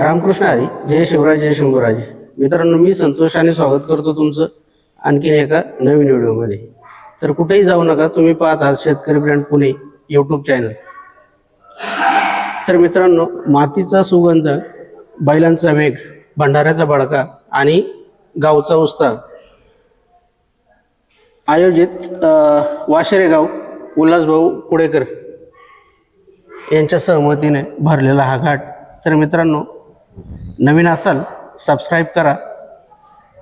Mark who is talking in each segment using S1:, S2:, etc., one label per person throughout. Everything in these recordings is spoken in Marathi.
S1: रामकृष्ण हरी. जय शिवराज, जय शंभूराज. मित्रांनो, मी संतोष आणि स्वागत करतो तुमचं आणखीन एका नवीन व्हिडिओमध्ये. तर कुठेही जाऊ नका, तुम्ही पाहत आहात शेतकरी ब्रँड पुणे यूट्यूब चॅनल. तर मित्रांनो, मातीचा सुगंध, बैलांचा वेग, भंडाऱ्याचा बडका आणि गावचा उत्साह आयोजित वाशेरे गाव उल्हासभाऊ कुडेकर यांच्या सहमतीने भरलेला हा घाट. तर मित्रांनो, नवीन असाल सबस्क्राईब करा,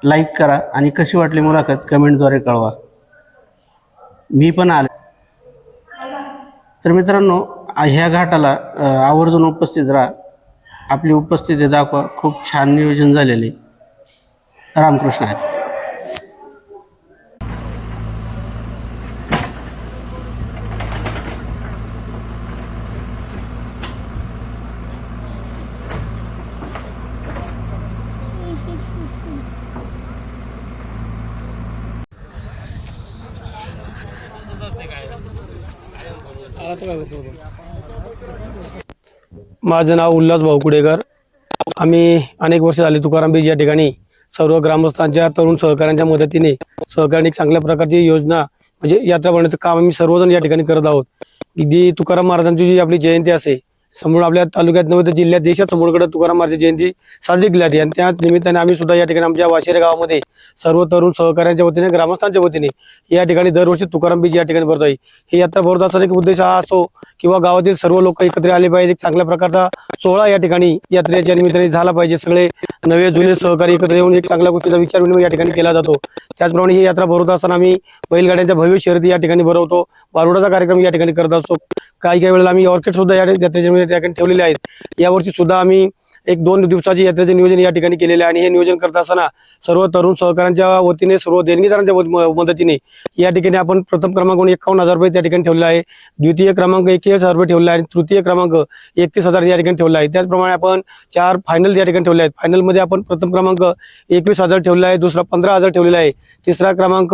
S1: लाईक करा आणि कशी वाटली मुलाखत कमेंटद्वारे कळवा. मी पण आले. तर मित्रांनो, ह्या घाटाला आवर्जून उपस्थित राहा, आपली उपस्थिती दाखवा. खूप छान नियोजन झालेले. रामकृष्ण हरी.
S2: माझं नाव उल्हासभाऊ कुडेकर. आम्ही अनेक वर्ष झाले तुकाराम बीज या ठिकाणी सर्व ग्रामस्थांच्या तरुण सहकाऱ्यांच्या मदतीने सहकार्याने चांगल्या प्रकारची योजना म्हणजे यात्रा बनवण्याचं काम आम्ही सर्वजण या ठिकाणी करत आहोत. जी तुकाराम महाराजांची जी आपली जयंती असते, समोर आपल्या तालुक्यात नव्हे तर जिल्ह्यात देशात समोरकडे तुकाराम महाराज जयंती साजरी केली जाते आणि त्या निमित्ताने आम्ही सुद्धा या ठिकाणी आमच्या वाशेरे गावामध्ये सर्व तरुण सहकाऱ्यांच्या वतीने ग्रामस्थांच्या वतीने या ठिकाणी दरवर्षी तुकाराम बीज या ठिकाणी भरत आहे. ही यात्रा भरत असताना एक उद्देश हा असतो किंवा गावातील सर्व लोक एकत्र आले पाहिजे, एक चांगल्या प्रकारचा सोहळा या ठिकाणी यात्रेच्या निमित्ताने झाला पाहिजे. सगळे नवे जुने सहकारी एकत्र येऊन एक चांगल्या गोष्टीचा विचार विनिमय या ठिकाणी केला जातो. त्याचप्रमाणे ही यात्रा भरवत असताना आम्ही बैलगाड्यांच्या भव्य शर्यती या ठिकाणी भरवतो, बारुडाचा कार्यक्रम या ठिकाणी करत असतो. काही वेळेला आम्ही ऑर्किड सुद्धा या यात्रेच्या ठिकाणी ठेवलेले आहेत. यावर्षी सुद्धा आम्ही 1-2 दिवसाची यात्रेचे नियोजन या ठिकाणी केलेले आहे आणि हे नियोजन करत असताना सर्व तरुण सहकाऱ्यांच्या वतीने, सर्व देणगीदारांच्या मदतीने या ठिकाणी आपण प्रथम क्रमांक 51,000 रुपये त्या ठिकाणी ठेवला आहे, द्वितीय क्रमांक 21,000 रुपये ठेवला आहे आणि तृतीय क्रमांक 31,000 या ठिकाणी ठेवला आहे. त्याचप्रमाणे आपण 4 फायनल या ठिकाणी ठेवले आहेत. फायनलमध्ये आपण प्रथम क्रमांक 21,000 ठेवला आहे, दुसरा 15,000 ठेवलेला आहे, तिसरा क्रमांक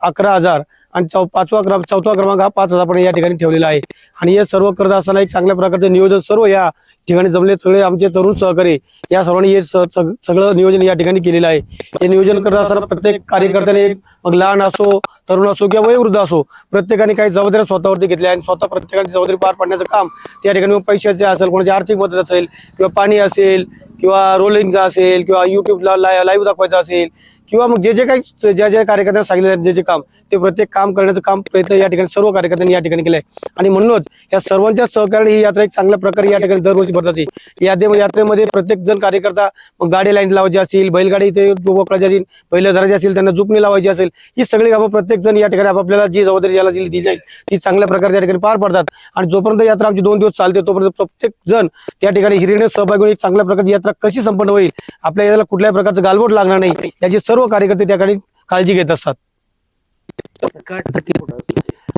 S2: 11,000 आणि चौथा क्रमांक हा 5,000 पण या ठिकाणी ठेवलेला आहे. आणि हे सर्व करत असताना एक चांगल्या प्रकारचं नियोजन सर्व या ठिकाणी जमले, सगळे आमचे तरुण सहकारी या सर्वांनी हे सगळं नियोजन या ठिकाणी केलेलं आहे. हे नियोजन करत असताना प्रत्येक कार्यकर्त्याने, मग लहान असो, तरुण असो किंवा वयोवृद्ध असो, प्रत्येकाने काही जबाबदाऱ्या स्वतःवरती घेतल्या आणि स्वतः प्रत्येकाने जबाबदारी पार पाडण्याचं काम त्या ठिकाणी पैशाचे असेल, कोणाची आर्थिक मदत असेल किंवा पाणी असेल किंवा रोलिंगचा असेल किंवा युट्यूबला लाईव्ह दाखवायचं असेल किंवा मग जे काही ज्या कार्यकर्त्यांना सांगितलं जे काम ते प्रत्येक काम करण्याचं काम प्रयत्न या ठिकाणी सर्व कार्यकर्त्यांनी या ठिकाणी केलाय. आणि म्हणूनच या सर्वांच्या सहकार्याने ही यात्रा एक चांगल्या प्रकारे या ठिकाणी दरवर्षी भरत असते. यात्रेमध्ये प्रत्येक जण कार्यकर्ता मग गाडी लाईन लावायची असेल, बैलगाडी इथे वकळायची असेल, बैल धरायची असेल, त्यांना जुकणी लावायची असेल, ही सगळी कामं प्रत्येक जण या ठिकाणी आपल्याला जी जबाबदारी ज्याला दिली जाईल ती चांगल्या प्रकारे या ठिकाणी पार पडतात. आणि जोपर्यंत यात्रा आमची 2 दिवस चालते तोपर्यंत प्रत्येक जण त्या ठिकाणी हिरीने सहभागी होऊन एक चांगल्या प्रकारची यात्रा कशी संपन्न होईल, आपल्या याला कुठल्याही प्रकारचं गालबोट लागणार नाही याची सर्व कार्यकर्ते त्या ठिकाणी काळजी घेत असतात.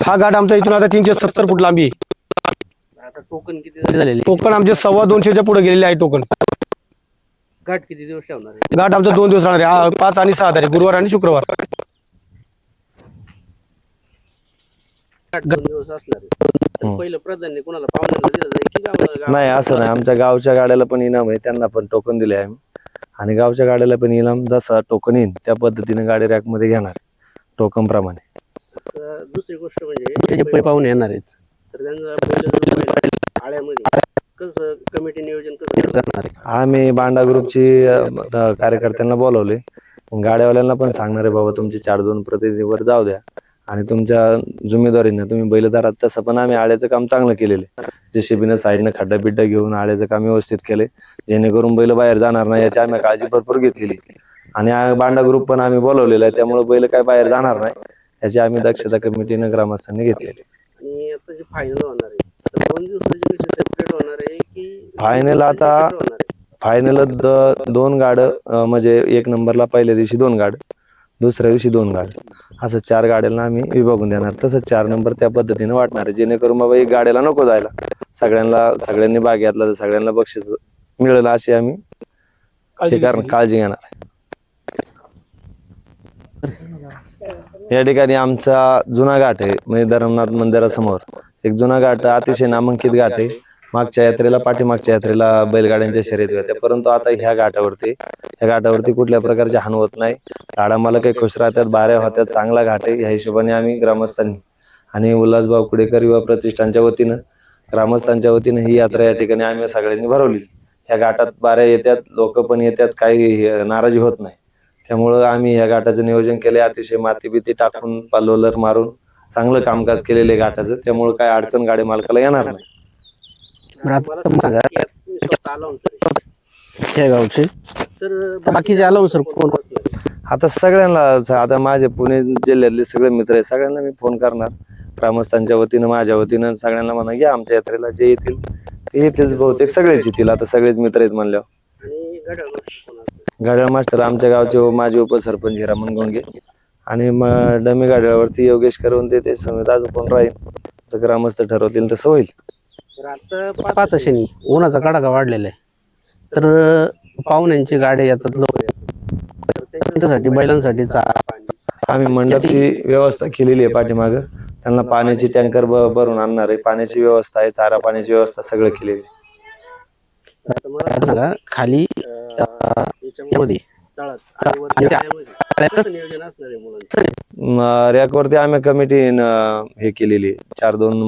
S2: हा घाट आमचा इथून आता 370 फूट लांबी.
S1: आता टोकन किती झालेले?
S2: टोकन आमचे 225च्या पुढे गेलेले आहे. टोकन
S1: घाट किती दिवस ठेवणार आहे?
S2: घाट आमचा 2 दिवस राहणार आहे, 5 आणि 6 तारीख, गुरुवार आणि शुक्रवार.
S1: 2 दिवस असणार आहे. तर पहिलं प्राधान्य कोणाला, पाहुण्यांना दिलं जाईल की गावाला?
S3: नाही, असं नाही. आमच्या गावच्या गाड्याला पण इनाम आहे, त्यांना पण टोकन दिले आहे आणि गावच्या गाड्याला पण इनाम जसा टोकन येईल त्या पद्धतीने गाडी रॅक मध्ये घेणार टोकन प्रमाणे.
S1: दुसरी गोष्ट म्हणजे जे पाहुणे येणार आहेत तर त्यांना आळ्यामध्ये कसं कमिटी नियोजन कसं करणार आहे?
S3: आम्ही बांडा ग्रुपची कार्यकर्त्यांना बोलवले, गाड्यावाल्यांना पण सांगणार आहे बाबा तुमचे 4-2 प्रतिनिधीवर जाऊ द्या आणि तुमच्या जिम्मेदारीनं तुम्ही बैल धरात. तसं पण आम्ही आळ्याचं काम चांगलं केलेलं आहे. जेसीबीनं साईडनं खड्डा बिड्डा घेऊन आळ्याचं काम व्यवस्थित केले, जेणेकरून बैल बाहेर जाणार नाही याची आम्ही काळजी भरपूर घेतलेली. आणि बांडा ग्रुप पण आम्ही बोलवलेला आहे, त्यामुळे बैल काय बाहेर जाणार नाही याची आम्ही दक्षता कमिटीनं ग्रामस्थांनी घेतलेली.
S1: आणि आता जे फायनल होणार आहे तर 2 दिवसाची सेपरेट होणार आहे की
S3: फायनल? आता फायनल 2 गाडं, म्हणजे 1 नंबरला पहिल्या दिवशी 2 गाड, दुसऱ्या दिवशी 2 गाड, असं 4 गाड्यांना आम्ही विभागून देणार. तसंच 4 नंबर त्या पद्धतीने वाटणार आहे, जेणेकरून बाबा 1 गाड्याला नको जायला, सगळ्यांनी भाग घेतला तर सगळ्यांना बक्षीस मिळेल अशी आम्ही काळजी घेणार. या ठिकाणी आमचा जुना घाट आहे, म्हणजे धर्मनाथ मंदिरासमोर एक जुना घाट, अतिशय नामांकित घाट आहे. मागच्या यात्रेला पाठीमागच्या यात्रेला बैलगाड्यांच्या शर्यती होत्या, परंतु आता ह्या घाटावरती कुठल्या प्रकारची हान होत नाही. गाडा मला काही खुश राहतात, बाऱ्या होत्यात, चांगला घाट आहे. ह्या हिशोबाने आम्ही ग्रामस्थांनी आणि उल्हासभाऊ कुडेकर युवा प्रतिष्ठानच्या वतीनं ग्रामस्थांच्या वतीनं ही यात्रा या ठिकाणी आम्ही सगळ्यांनी भरवली. ह्या घाटात बाऱ्या येतात, लोक पण येतात, काही नाराजी होत नाही. त्यामुळं आम्ही या घाटाचं नियोजन केले, अतिशय माती बिती टाकून पालोलर मारून चांगलं कामकाज केलेलं आहे घाटाचं. त्यामुळे काय अडचण गाडी मालकाला येणार नाही.
S1: बरं, आता मला सांगा, तुम्ही स्वतः आलाऊन सर हे गावचे, तर बाकीचे आलाऊन सर कोण बसले?
S3: आता सगळ्यांना, आता माझे पुणे जिल्ह्यातले सगळे मित्र आहेत, सगळ्यांना मी फोन करणार ग्रामस्थांच्या वतीनं, माझ्या वतीनं. सगळ्यांना म्हणा या आमच्या यात्रेला, जे येतील ते येतील, बहुतेक सगळेच येतील. आता सगळेच मित्र आहेत म्हणल्यावर.
S1: आणि घड्याळ कोण असतं?
S3: घड्याळ मास्टर आमच्या गावचे माजी उपसरपंच हिरामन गोंगे, आणि मग डमी गाड्यावरती योगेश करवून ते समेत अजून कोण राहील, तर ग्रामस्थ ठरवतील तसं होईल.
S1: तर आता पाच शनी उन्हाचा कडाका वाढलेला आहे, तर पाहुण्यांची गाड्या येतात, लोक येतात, त्यांच्यासाठी बैलांसाठी चारा पाणी
S3: आम्ही मंडपची व्यवस्था केलेली आहे पाठीमागं. त्यांना पाण्याची टँकर भरून आणणार आहे, पाण्याची व्यवस्था आहे, चारा पाण्याची व्यवस्था सगळं केलेली आहे.
S1: आता मला सांगा, खाली याच्यामध्ये तळात आणि वरती गाड्यामध्ये कसं नियोजन असणार आहे मुलांचं?
S3: रॅकवरती आम्ही कमिटी हे केलेली आहे, 4-2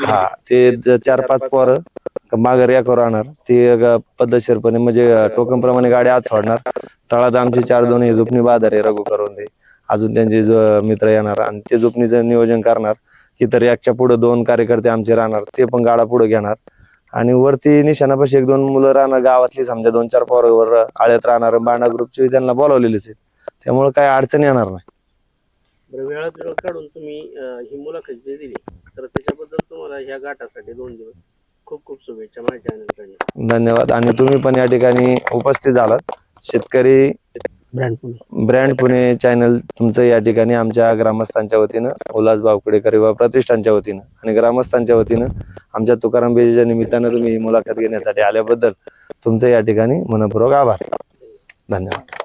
S3: हा, ते 4-5 पोरं मागे रॅकवर राहणार. ते पद्धतशीरपणे म्हणजे टोकन प्रमाणे गाडी आत सोडणार. तळात आमचे 4-2 हे झुपणी बाजार आहे, रघु करून दे, अजून त्यांचे मित्र येणार आणि ते झुपणीचं नियोजन करणार. इतर रॅकच्या पुढे 2 कार्यकर्ते आमचे राहणार, ते पण गाडा पुढे घेणार. आणि वरती निशाणापाशी 1-2 मुलं राहणार, गावातली समजा 2-4 पोरं आळ्यात राहणार. बांडा ग्रुपचे त्यांना बोलावलेलेच आहे, त्यामुळे काय अडचण येणार नाही.
S1: बरं, वेळात वेळ काढून तुम्ही ही मुलाखत जी दिली, तर त्याच्याबद्दल तुम्हाला ह्या घाटासाठी 2 दिवस खूप खूप शुभेच्छा माझ्या चॅनलकडून.
S3: धन्यवाद. आणि तुम्ही पण या ठिकाणी उपस्थित झालात. शेतकरी ब्रँड पुणे चॅनल तुमचं या ठिकाणी आमच्या ग्रामस्थांच्या वतीनं, उल्हासभाऊ कुडेकर युवा प्रतिष्ठानच्या वतीनं आणि ग्रामस्थांच्या वतीनं आमच्या तुकाराम बेजेच्या निमित्तानं तुम्ही ही मुलाखत घेण्यासाठी आल्याबद्दल तुमचं या ठिकाणी मनपूर्वक आभार. धन्यवाद.